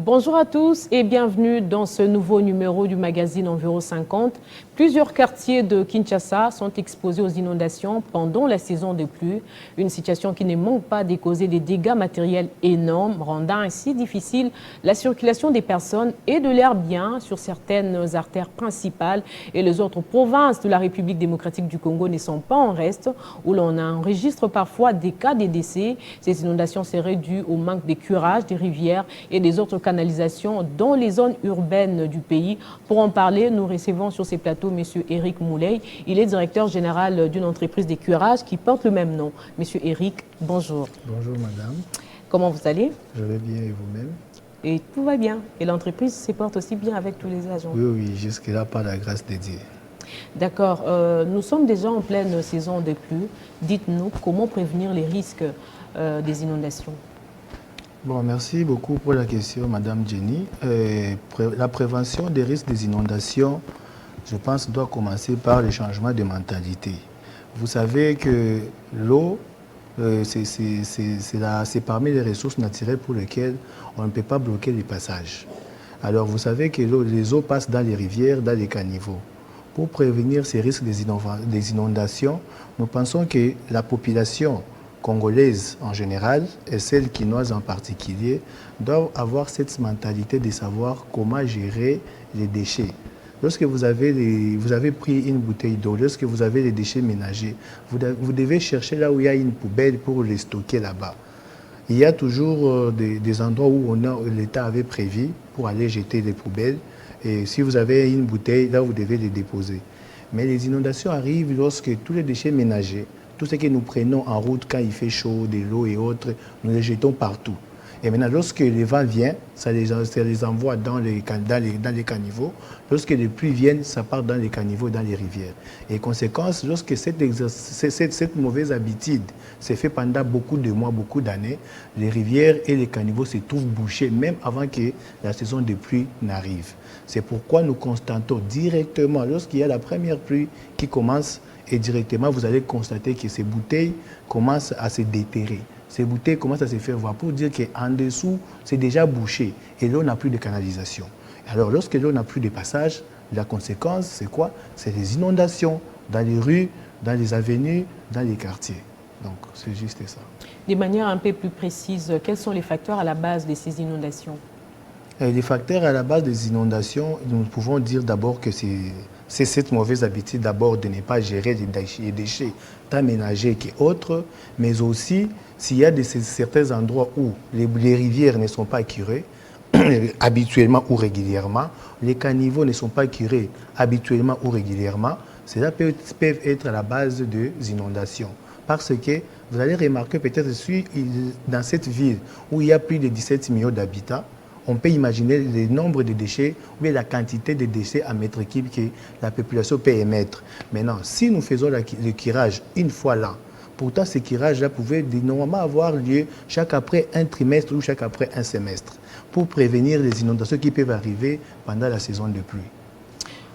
Bonjour à tous et bienvenue dans ce nouveau numéro du magazine Environ 50. Plusieurs quartiers de Kinshasa sont exposés aux inondations pendant la saison des pluies. Une situation qui ne manque pas de causer des dégâts matériels énormes, rendant ainsi difficile la circulation des personnes et de leurs biens sur certaines artères principales. Et les autres provinces de la République démocratique du Congo ne sont pas en reste, où l'on enregistre parfois des cas de décès. Ces inondations seraient dues au manque de curage des rivières et des autres canalisation dans les zones urbaines du pays. Pour en parler, nous recevons sur ces plateaux M. Éric Moulay. Il est directeur général d'une entreprise de curage qui porte le même nom. M. Éric, bonjour. Bonjour madame. Comment vous allez? Je vais bien et vous-même? Et tout va bien. Et l'entreprise se porte aussi bien avec tous les agents? Oui, jusque-là, par la grâce de Dieu. D'accord. Nous sommes déjà en pleine saison de pluie. Dites-nous comment prévenir les risques des inondations. Bon, merci beaucoup pour la question, Madame Jenny. La prévention des risques des inondations, je pense, doit commencer par le changement de mentalité. Vous savez que l'eau, c'est parmi les ressources naturelles pour lesquelles on ne peut pas bloquer les passages. Alors, vous savez que les eaux passent dans les rivières, dans les caniveaux. Pour prévenir ces risques des inondations, nous pensons que la population congolaise en général et celle quinoise en particulier doivent avoir cette mentalité de savoir comment gérer les déchets. Lorsque vous avez pris une bouteille d'eau, lorsque vous avez les déchets ménagers, vous devez chercher là où il y a une poubelle pour les stocker là-bas. Il y a toujours des endroits où l'État avait prévu pour aller jeter les poubelles. Et si vous avez une bouteille, là vous devez les déposer. Mais les inondations arrivent lorsque tous les déchets ménagers, tout ce que nous prenons en route quand il fait chaud, de l'eau et autres, nous les jetons partout. Et maintenant, lorsque le vent vient, ça les envoie dans les caniveaux. Lorsque les pluies viennent, ça part dans les caniveaux, dans les rivières. Et conséquence, lorsque cette mauvaise habitude s'est fait pendant beaucoup de mois, beaucoup d'années, les rivières et les caniveaux se trouvent bouchés, même avant que la saison de pluie n'arrive. C'est pourquoi nous constatons directement, lorsqu'il y a la première pluie qui commence, et directement, vous allez constater que ces bouteilles commencent à se déterrer. Ces bouteilles commencent à se faire voir pour dire qu'en dessous, c'est déjà bouché et l'eau n'a plus de canalisation. Alors, lorsque l'eau n'a plus de passage, la conséquence, c'est quoi? C'est les inondations dans les rues, dans les avenues, dans les quartiers. Donc, c'est juste ça. De manière un peu plus précise, quels sont les facteurs à la base de ces inondations? Les facteurs à la base des inondations, nous pouvons dire d'abord que c'est cette mauvaise habitude d'abord de ne pas gérer les déchets tant ménagers qu'autres, mais aussi s'il y a certains endroits où les rivières ne sont pas curées habituellement ou régulièrement, les caniveaux ne sont pas curés habituellement ou régulièrement, cela peut être à la base des inondations. Parce que vous allez remarquer peut-être dans cette ville où il y a plus de 17 millions d'habitants, on peut imaginer le nombre de déchets ou la quantité de déchets à mètre cube que la population peut émettre. Maintenant, si nous faisons le curage une fois là, pourtant ce curage-là pouvait normalement avoir lieu chaque après un trimestre ou chaque après un semestre pour prévenir les inondations qui peuvent arriver pendant la saison de pluie.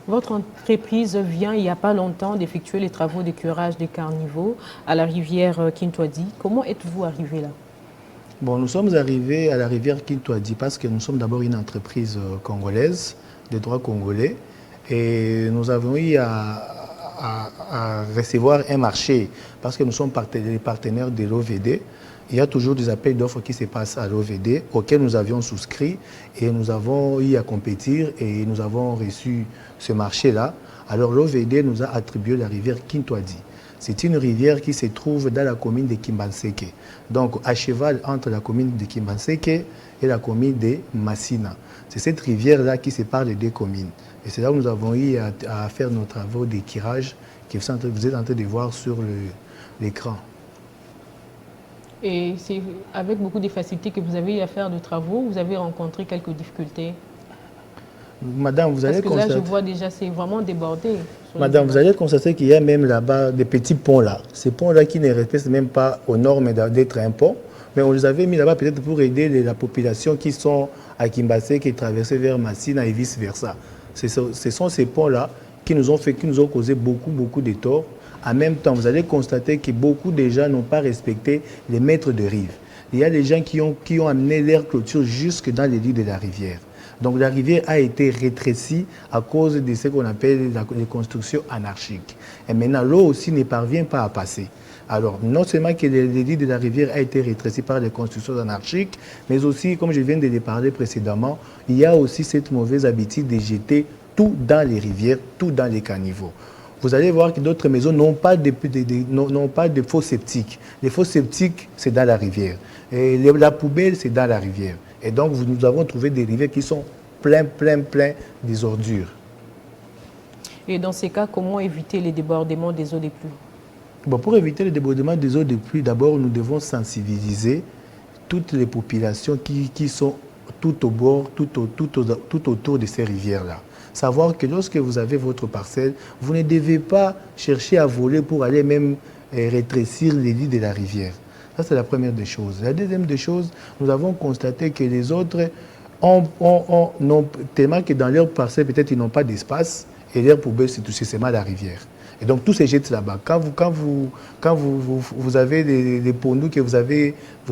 Votre entreprise vient il n'y a pas longtemps d'effectuer les travaux de curage des caniveaux à la rivière Kintwadi. Comment êtes-vous arrivé là? Bon, nous sommes arrivés à la rivière Kintwadi parce que nous sommes d'abord une entreprise congolaise, de droit congolais, et nous avons eu à recevoir un marché parce que nous sommes les partenaires de l'OVD. Il y a toujours des appels d'offres qui se passent à l'OVD auxquels nous avions souscrit et nous avons eu à compétir et nous avons reçu ce marché-là. Alors l'OVD nous a attribué la rivière Kintwadi. C'est une rivière qui se trouve dans la commune de Kimbanseke, donc à cheval entre la commune de Kimbanseke et la commune de Massina. C'est cette rivière-là qui sépare les deux communes. Et c'est là où nous avons eu à faire nos travaux de curage que vous êtes en train de voir sur l'écran. Et c'est avec beaucoup de facilité que vous avez eu à faire de travaux, vous avez rencontré quelques difficultés? Madame, vous allez constater... Parce que là, je vois déjà, c'est vraiment débordé. Madame, vous allez constater qu'il y a même là-bas des petits ponts là. Ces ponts-là qui ne respectent même pas aux normes d'être un pont. Mais on les avait mis là-bas peut-être pour aider la population qui sont à Kimbassé, qui est traversée vers Massina et vice-versa. Ce sont ces ponts-là qui nous ont causé beaucoup de torts. En même temps, vous allez constater que beaucoup de gens n'ont pas respecté les maîtres de rive. il y a des gens qui ont amené leur clôture jusque dans les lits de la rivière. Donc la rivière a été rétrécie à cause de ce qu'on appelle les constructions anarchiques. Et maintenant, l'eau aussi ne parvient pas à passer. Alors, non seulement que les lits de la rivière a été rétréci par les constructions anarchiques, mais aussi, comme je viens de le parler précédemment, il y a aussi cette mauvaise habitude de jeter tout dans les rivières, tout dans les caniveaux. Vous allez voir que d'autres maisons n'ont pas de faux septiques. Les faux septiques, c'est dans la rivière. Et la poubelle, c'est dans la rivière. Et donc, nous avons trouvé des rivières qui sont pleines des ordures. Et dans ces cas, comment éviter les débordements des eaux des pluies? Bon, pour éviter le débordement des eaux de pluie, d'abord, nous devons sensibiliser toutes les populations qui sont tout au bord, tout autour de ces rivières-là. Savoir que lorsque vous avez votre parcelle, vous ne devez pas chercher à voler pour aller même rétrécir les lits de la rivière. Ça, c'est la première des choses. La deuxième des choses, nous avons constaté que les autres ont tellement que dans leur parcelle, peut-être ils n'ont pas d'espace et leur poubelle, c'est tout simplement la rivière. Et donc, tout se jette là-bas. Quand vous avez des pondous que vous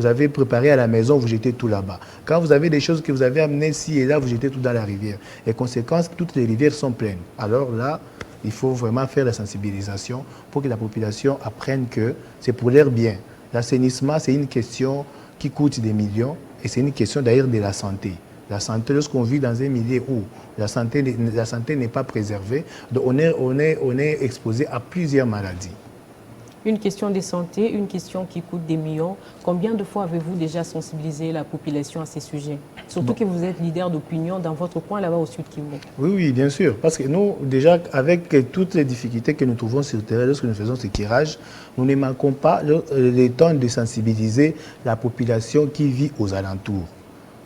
avez préparés à la maison, vous jetez tout là-bas. Quand vous avez des choses que vous avez amenées ici et là, vous jetez tout dans la rivière. Et conséquence, toutes les rivières sont pleines. Alors là, il faut vraiment faire la sensibilisation pour que la population apprenne que c'est pour leur bien. L'assainissement, c'est une question qui coûte des millions et c'est une question d'ailleurs de la santé. La santé, lorsqu'on vit dans un milieu où la santé n'est pas préservée, donc on est exposé à plusieurs maladies. Une question de santé, une question qui coûte des millions. Combien de fois avez-vous déjà sensibilisé la population à ces sujets? Surtout que vous êtes leader d'opinion dans votre coin là-bas au Sud Kivu. Oui, bien sûr. Parce que nous, déjà, avec toutes les difficultés que nous trouvons sur le terrain lorsque nous faisons ce tirage, nous ne manquons pas le temps de sensibiliser la population qui vit aux alentours.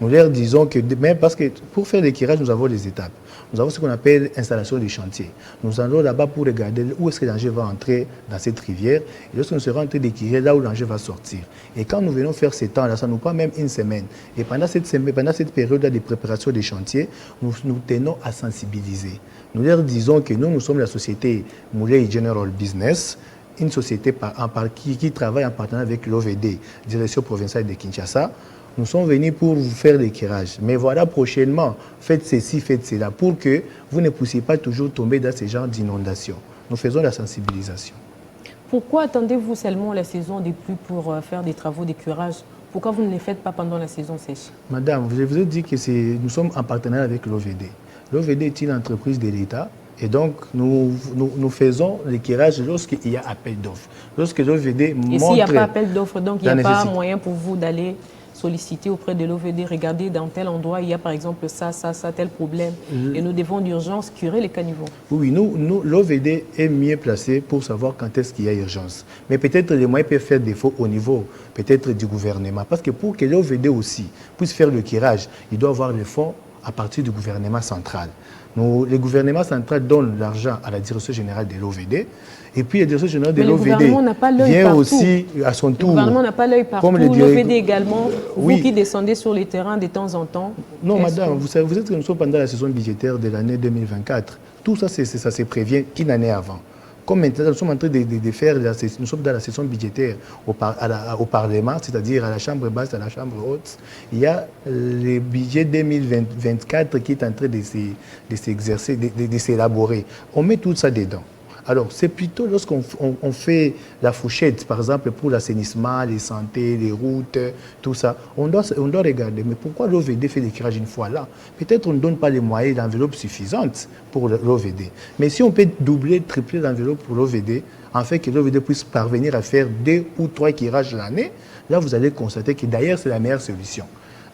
Nous leur disons que, même parce que pour faire l'équirage, nous avons des étapes. Nous avons ce qu'on appelle installation des chantiers. Nous allons là-bas pour regarder où est-ce que l'engin va entrer dans cette rivière. Et lorsque nous serons en train d'équirer, là où l'engin va sortir. Et quand nous venons faire ces temps-là, ça nous prend même une semaine. Et pendant cette période-là de préparation des chantiers, nous tenons à sensibiliser. Nous leur disons que nous sommes la société Moulay General Business, une société qui travaille en partenariat avec l'OVD, Direction provinciale de Kinshasa. Nous sommes venus pour vous faire l'équirage. Mais voilà, prochainement, faites ceci, faites cela, pour que vous ne puissiez pas toujours tomber dans ce genre d'inondations. Nous faisons la sensibilisation. Pourquoi attendez-vous seulement la saison des pluies pour faire des travaux d'équirage? Pourquoi vous ne les faites pas pendant la saison sèche? Madame, je vous ai dit que nous sommes en partenariat avec l'OVD. L'OVD est une entreprise de l'État. Et donc, nous faisons l'équirage lorsqu'il y a appel d'offres. Lorsque l'OVD montre... Et s'il n'y a pas appel d'offres, donc il n'y a pas moyen pour vous d'aller solliciter auprès de l'OVD, regarder dans tel endroit, il y a par exemple ça, tel problème. Et nous devons d'urgence curer les caniveaux. Oui, l'OVD est mieux placé pour savoir quand est-ce qu'il y a urgence. Mais peut-être les moyens peuvent faire défaut au niveau peut-être du gouvernement. Parce que pour que l'OVD aussi puisse faire le curage, il doit avoir les fonds à partir du gouvernement central. Le gouvernement central donne l'argent à la direction générale de l'OVD. Et puis la direction générale de l'OVD vient aussi à son tour. Le gouvernement n'a pas l'œil partout. L'OVD également, vous qui descendez sur les terrains de temps en temps. Non, madame, vous savez que nous sommes pendant la saison budgétaire de l'année 2024. Tout ça, ça se prévient qu'une année avant. Comme maintenant, nous sommes en train de faire, nous sommes dans la session budgétaire au Parlement, c'est-à-dire à la Chambre basse, à la Chambre haute. Il y a le budget 2024 qui est en train de s'exercer, de s'élaborer. On met tout ça dedans. Alors, c'est plutôt lorsqu'on fait la fourchette, par exemple, pour l'assainissement, les santé, les routes, tout ça, on doit regarder. Mais pourquoi l'OVD fait l'équirage une fois là? Peut-être on ne donne pas les moyens, l'enveloppe suffisante pour l'OVD. Mais si on peut doubler, tripler l'enveloppe pour l'OVD, en fait que l'OVD puisse parvenir à faire 2 ou 3 équirages l'année, là, vous allez constater que d'ailleurs, c'est la meilleure solution.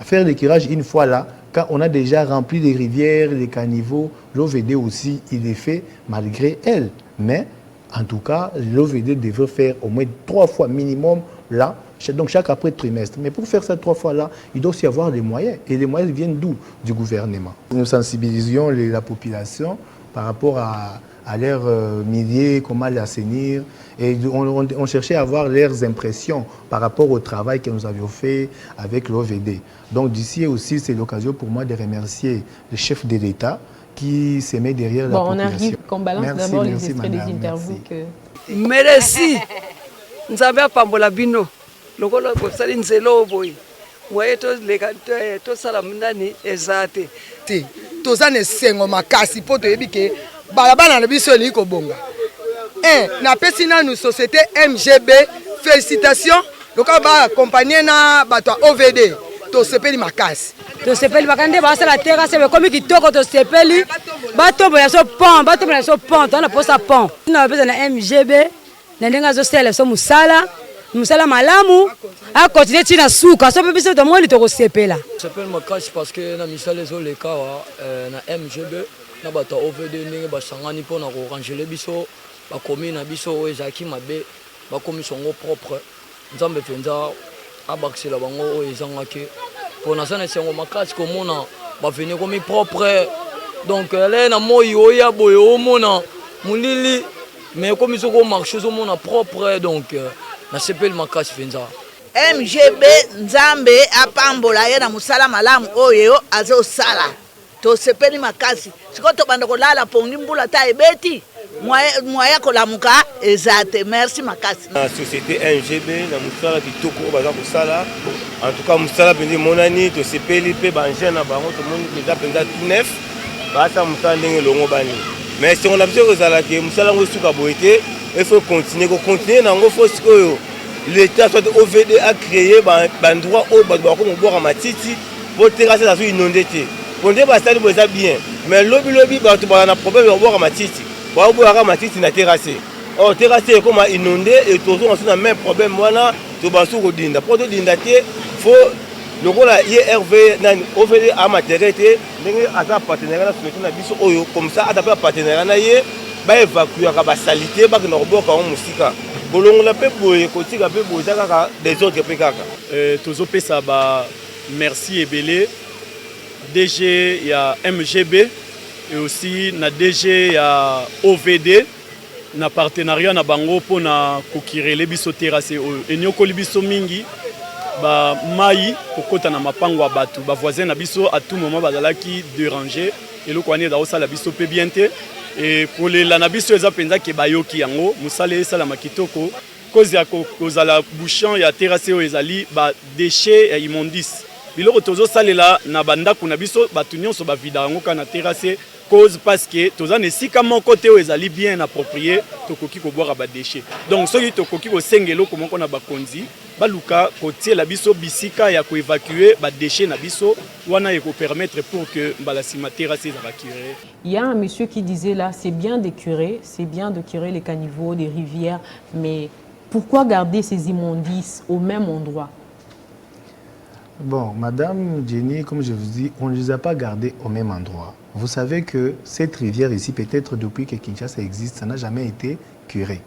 À faire l'équirage une fois là, quand on a déjà rempli les rivières, les caniveaux, l'OVD aussi, il est fait malgré elle. Mais, en tout cas, l'OVD devrait faire au moins 3 fois minimum là, donc chaque après trimestre. Mais pour faire ça 3 fois là, il doit aussi avoir les moyens. Et les moyens viennent d'où? Du gouvernement. Nous sensibilisions la population par rapport à leur milieu, comment l'assainir. Et on cherchait à avoir leurs impressions par rapport au travail que nous avions fait avec l'OVD. Donc d'ici aussi, c'est l'occasion pour moi de remercier le chef de l'État qui se met derrière la population. On arrive, qu'on balance d'abord les extraits des interviews. Merci. Nous avons Pambola Bino. lokolo kosali nzelo boy waye to leka to sala mnani ezate ti tozane sengo makasi poto yebike balabana na biso li ko bonga na pesi nanu société MGB félicitations loka ba accompagner na bato OVD to sepeli makasi to sepeli makande ba sala terra sebe komi kitoko to sepeli batombo ya so pont on a posa pont na pesa na MGB na ndenga zo sele so musala malamu a continuer tina suka so pe biso to moni to ko sepela sepeli makasi parce que na misala zo le kawa na MGB na bato OVD ndenge basangani pona ko ranger biso ba komi na biso o ezaki mabe ba komi songo propre nzambe penza abaksela bango o ezangaki pona sana sengo makasi ko mona ba venir komi propre donc là na moyi o ya boyo o mona mulili mais comme ils ont marché au mona propre donc na sepeli makasi penza MGB nzambe apambola ye na musala malamu oyo azo sala to sepeli makasi sikoto banda kolala pongi mbula ta ebeti moya kolamuka ezate merci makasi la société MGB na musala kitoko baza kosala en tout cas musala pendi monani to sepeli pe banje na bango to moni peza tout neuf basa musala ndenge longo bani mais si on a besoin kozala ke musala ngo suka boete il faut continuer nango faut sikoyo l'État soit OVD a créé un droit au bas comme boire matiti pour terrasser la zone inondée. Pour dire ça c'est bien, mais lobby bah tu as un problème de boire matiti. Boire matiti na terrassé. Oh terrassé comme inondé et toujours on a même problème voilà tu vas sur dinda. Pour dinda faut le rôle à IRV nan OVD a matérialité ndenge ata partenaire na soumettre na biso oyo comme ça adapter partenaire na ye ba évacuer ka salité ba na roboka on musika. Bolongola pe boye kotika pe boza kaka des autres pe kaka tozopesa ba merci ebele DG ya MGB et aussi na DG ya OVD na partenariat na bango pona kokirele biso terrasse enyokoli biso mingi ba mai kokota na mapango abatu ba voisin na biso à tout moment bazalaki déranger eloko ane da osala biso pe biente. Et pour les lanabiso eza penza ke bayoki yango musale sala makitoko cause ya kozala bouchon ya terrasse ezali ba déchets ya immondice biloko tozo salela na banda kuna biso batunyon so ba vida yango kana terrasse cause parce que tozana esika moko te ezali bien approprié tokoki ko boire ba déchets donc soki tokoki ko sengelo komoko na bakonzi baluka kotie la biso bisika ya ko évacuer ba déchets na biso wana eko permettre pour que balasima terrasse évacuer. Il y a un monsieur qui disait là, c'est bien de curer les caniveaux, des rivières, mais pourquoi garder ces immondices au même endroit? Bon, Madame Jenny, comme je vous dis, on ne les a pas gardés au même endroit. Vous savez que cette rivière ici, peut-être depuis que Kinshasa existe, ça n'a jamais été curé.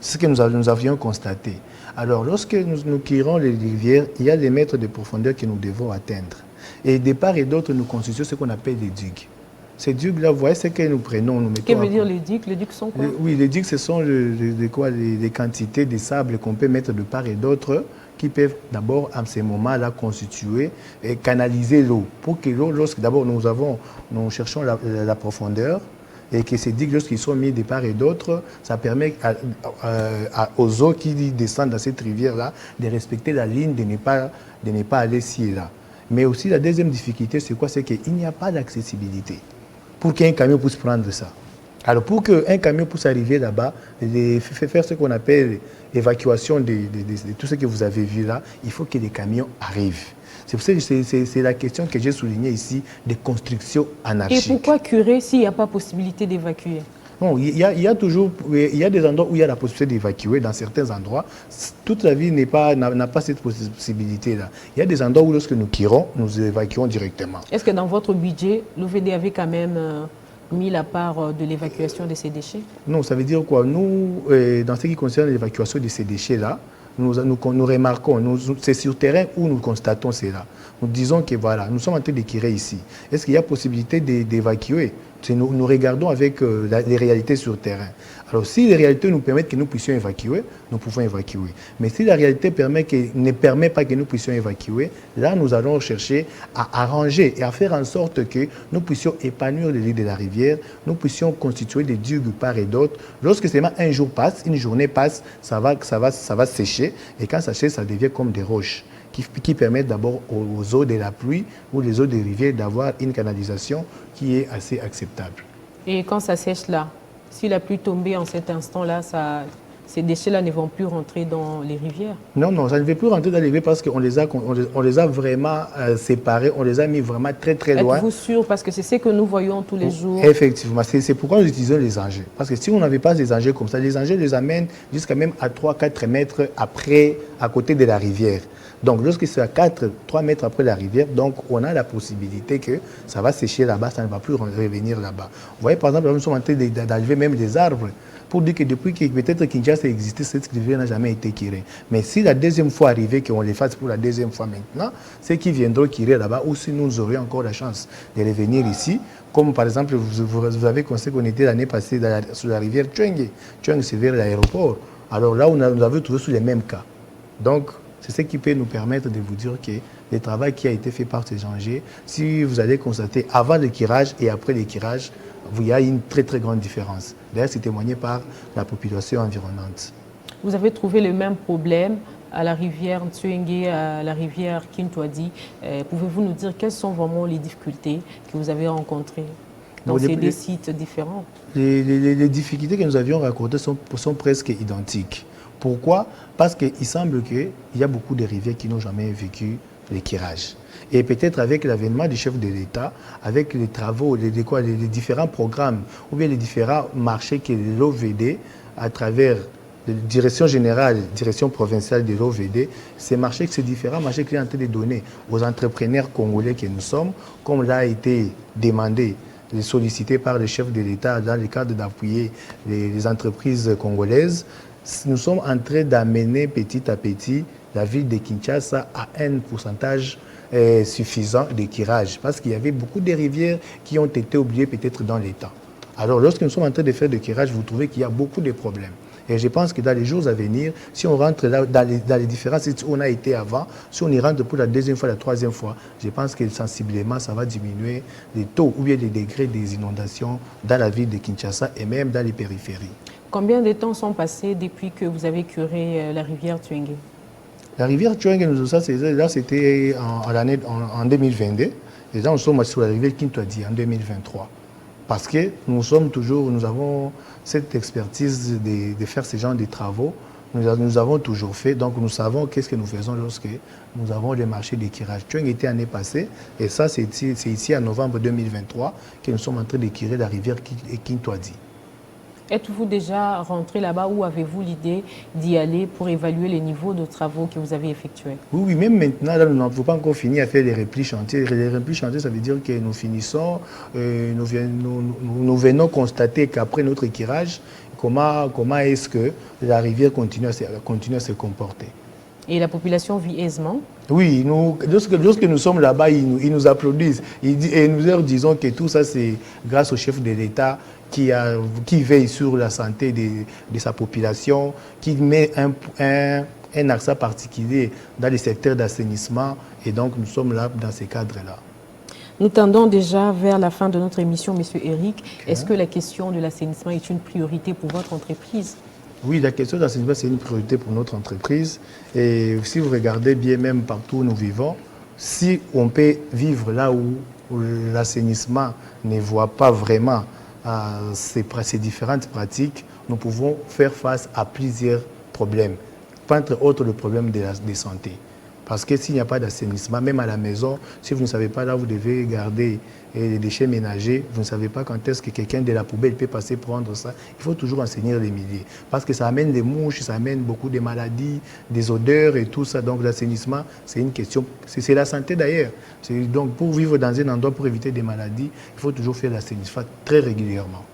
C'est ce que nous avions constaté. Alors, lorsque nous curons les rivières, il y a des mètres de profondeur que nous devons atteindre. Et de part et d'autre, nous constituons ce qu'on appelle des digues. Ces digues-là, vous voyez ce que nous prenons, nous mettons... Que veut dire les digues? Les digues sont quoi? Oui, les digues, ce sont les quantités de sable qu'on peut mettre de part et d'autre qui peuvent d'abord, à ces moments-là, constituer et canaliser l'eau. Pour que l'eau, lorsque d'abord nous cherchons la profondeur, et que ces digues, lorsqu'ils sont mis de part et d'autre, ça permet aux eaux qui descendent dans cette rivière-là de respecter la ligne, de ne pas aller ci et là. Mais aussi, la deuxième difficulté, c'est quoi? C'est qu'il n'y a pas d'accessibilité pour qu'un camion puisse prendre ça. Alors, pour qu'un camion puisse arriver là-bas, faire ce qu'on appelle l'évacuation de tout ce que vous avez vu là, il faut que les camions arrivent. C'est pour ça que c'est la question que j'ai soulignée ici, des constructions anarchiques. Et pourquoi curer s'il n'y a pas possibilité d'évacuer? Non, il y a des endroits où il y a la possibilité d'évacuer. Dans certains endroits, toute la ville n'a pas cette possibilité-là. Il y a des endroits où lorsque nous curons, nous évacuons directement. Est-ce que dans votre budget, l'OVD avait quand même mis la part de l'évacuation de ces déchets? Non, ça veut dire quoi? Nous, dans ce qui concerne l'évacuation de ces déchets-là, nous remarquons, c'est sur terrain où nous constatons cela. Nous disons que voilà, nous sommes en train de curer ici. Est-ce qu'il y a possibilité d'évacuer? nous regardons avec les réalités sur le terrain. Alors, si les réalités nous permettent que nous puissions évacuer, nous pouvons évacuer. Mais si la réalité ne permet pas que nous puissions évacuer, là, nous allons chercher à arranger et à faire en sorte que nous puissions épanouir les lits de la rivière, nous puissions constituer des digues part et d'autre. Lorsque seulement un jour passe, une journée passe, ça va sécher. Et quand ça sèche, ça devient comme des roches qui permettent d'abord aux eaux de la pluie ou les eaux des rivières d'avoir une canalisation qui est assez acceptable. Et quand ça sèche là, si la pluie tombait en cet instant-là, ces déchets-là ne vont plus rentrer dans les rivières? Non, non, ça ne va plus rentrer dans les rivières parce qu'on les a vraiment séparés, on les a mis vraiment très très loin. Êtes-vous sûr? Parce que c'est ce que nous voyons tous les jours. Effectivement, c'est pourquoi nous utilisons les engins. Parce que si on n'avait pas des engins comme ça, les engins les amènent jusqu'à même à 3-4 mètres après, à côté de la rivière. Donc, lorsque c'est à 3 mètres après la rivière, donc on a la possibilité que ça va sécher là-bas, ça ne va plus revenir là-bas. Vous voyez, par exemple, nous sommes en train d'enlever même des arbres pour dire que depuis que peut-être Kinshasa existait, cette rivière n'a jamais été kirée. Mais si la deuxième fois arrivée, qu'on les fasse pour la deuxième fois maintenant, ceux qui viendront kirer là-bas, ou si nous aurions encore la chance de revenir ici, comme par exemple, vous avez constaté qu'on était l'année passée sur la rivière Tchwengue. Tchwengue, c'est vers l'aéroport. Alors là, nous avons trouvé sur les mêmes cas. Donc, c'est ce qui peut nous permettre de vous dire que le travail qui a été fait par ces engins, si vous allez constater avant le kirage et après le kirage, il y a une très très grande différence. D'ailleurs, c'est témoigné par la population environnante. Vous avez trouvé le même problème à la rivière Tchwengue, à la rivière Kintwadi. Pouvez-vous nous dire quelles sont vraiment les difficultés que vous avez rencontrées dans ces deux sites différents? Les difficultés que nous avions rencontrées sont presque identiques. Pourquoi? Parce qu'il semble qu'il y a beaucoup de rivières qui n'ont jamais vécu les kirages. Et peut-être avec l'avènement du chef de l'État, avec les travaux, les différents programmes ou bien les différents marchés que l'OVD, à travers la direction générale, direction provinciale de l'OVD, ces différents marchés qu'il est en train de donner aux entrepreneurs congolais que nous sommes, comme l'a été demandé, sollicité par le chef de l'État dans le cadre d'appuyer les entreprises congolaises. Nous sommes en train d'amener petit à petit la ville de Kinshasa à un pourcentage suffisant de kirage, parce qu'il y avait beaucoup de rivières qui ont été oubliées peut-être dans l'État. Alors lorsque nous sommes en train de faire de kirage, vous trouvez qu'il y a beaucoup de problèmes. Et je pense que dans les jours à venir, si on rentre là, dans les différents sites où on a été avant, si on y rentre pour la deuxième fois, la troisième fois, je pense que sensiblement, ça va diminuer les taux ou bien les degrés des inondations dans la ville de Kinshasa et même dans les périphéries. Combien de temps sont passés depuis que vous avez curé la rivière Tchwengue? La rivière Tchwengue, là, c'était en 2022. Et là, nous sommes sur la rivière Kintwadi en 2023. Parce que nous avons cette expertise de faire ce genre de travaux. Nous avons toujours fait, donc nous savons qu'est-ce que nous faisons lorsque nous avons les marchés de kirage. Tchwengue était l'année passée, et ça, c'est ici en novembre 2023 que nous sommes en train de kirer la rivière Kintwadi. Êtes-vous déjà rentré là-bas ou avez-vous l'idée d'y aller pour évaluer les niveaux de travaux que vous avez effectués? Oui, même maintenant, là, nous n'avons pas encore fini à faire les replis chantiers. Les replis chantiers, ça veut dire que nous finissons, nous venons constater qu'après notre équirage, comment est-ce que la rivière continue à se comporter. Et la population vit aisément? Oui, lorsque nous sommes là-bas, ils nous applaudissent. Et nous leur disons que tout ça, c'est grâce au chef de l'État qui veille sur la santé de sa population, qui met un accent particulier dans les secteurs d'assainissement. Et donc, nous sommes là dans ces cadres-là. Nous tendons déjà vers la fin de notre émission, M. Eric. Okay. Est-ce que la question de l'assainissement est une priorité pour votre entreprise? Oui, la question de l'assainissement, c'est une priorité pour notre entreprise. Et si vous regardez bien, même partout où nous vivons, si on peut vivre là où l'assainissement ne voit pas vraiment ces différentes pratiques, nous pouvons faire face à plusieurs problèmes, entre autres le problème de santé. Parce que s'il n'y a pas d'assainissement, même à la maison, si vous ne savez pas là où vous devez garder les déchets ménagers, vous ne savez pas quand est-ce que quelqu'un de la poubelle peut passer prendre ça, il faut toujours enseigner les milliers. Parce que ça amène des mouches, ça amène beaucoup de maladies, des odeurs et tout ça. Donc l'assainissement, c'est une question, c'est la santé d'ailleurs. Donc pour vivre dans un endroit, pour éviter des maladies, il faut toujours faire l'assainissement très régulièrement.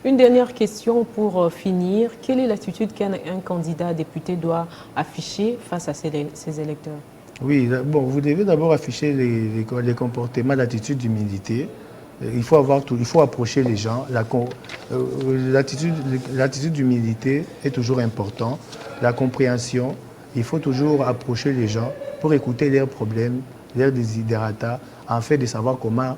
Une dernière question pour finir. Quelle est l'attitude qu'un candidat député doit afficher face à ses électeurs? Oui, bon, vous devez d'abord afficher les comportements, l'attitude d'humilité, Il faut approcher les gens. L'attitude d'humilité est toujours importante. La compréhension, il faut toujours approcher les gens pour écouter leurs problèmes, leurs desiderata, en fait de savoir comment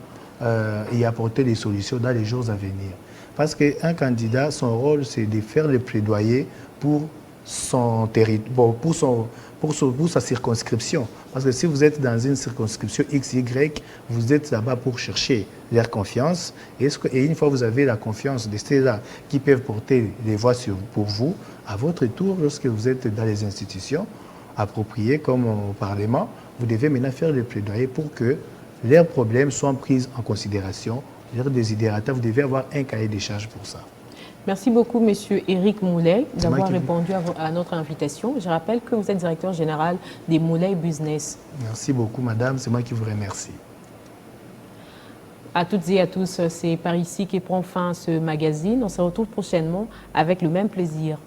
y apporter des solutions dans les jours à venir. Parce qu'un candidat, son rôle, c'est de faire le plaidoyer pour son territoire, pour sa circonscription. Parce que si vous êtes dans une circonscription XY, vous êtes là-bas pour chercher leur confiance. Et une fois que vous avez la confiance de ceux-là qui peuvent porter les voix pour vous, à votre tour, lorsque vous êtes dans les institutions appropriées comme au Parlement, vous devez maintenant faire le plaidoyer pour que leurs problèmes soient pris en considération, leurs desiderata. Vous devez avoir un cahier des charges pour ça. Merci beaucoup, Monsieur Éric Moulay, d'avoir répondu à notre invitation. Je rappelle que vous êtes directeur général des Moulay Business. Merci beaucoup, madame. C'est moi qui vous remercie. À toutes et à tous, c'est par ici que prend fin ce magazine. On se retrouve prochainement avec le même plaisir.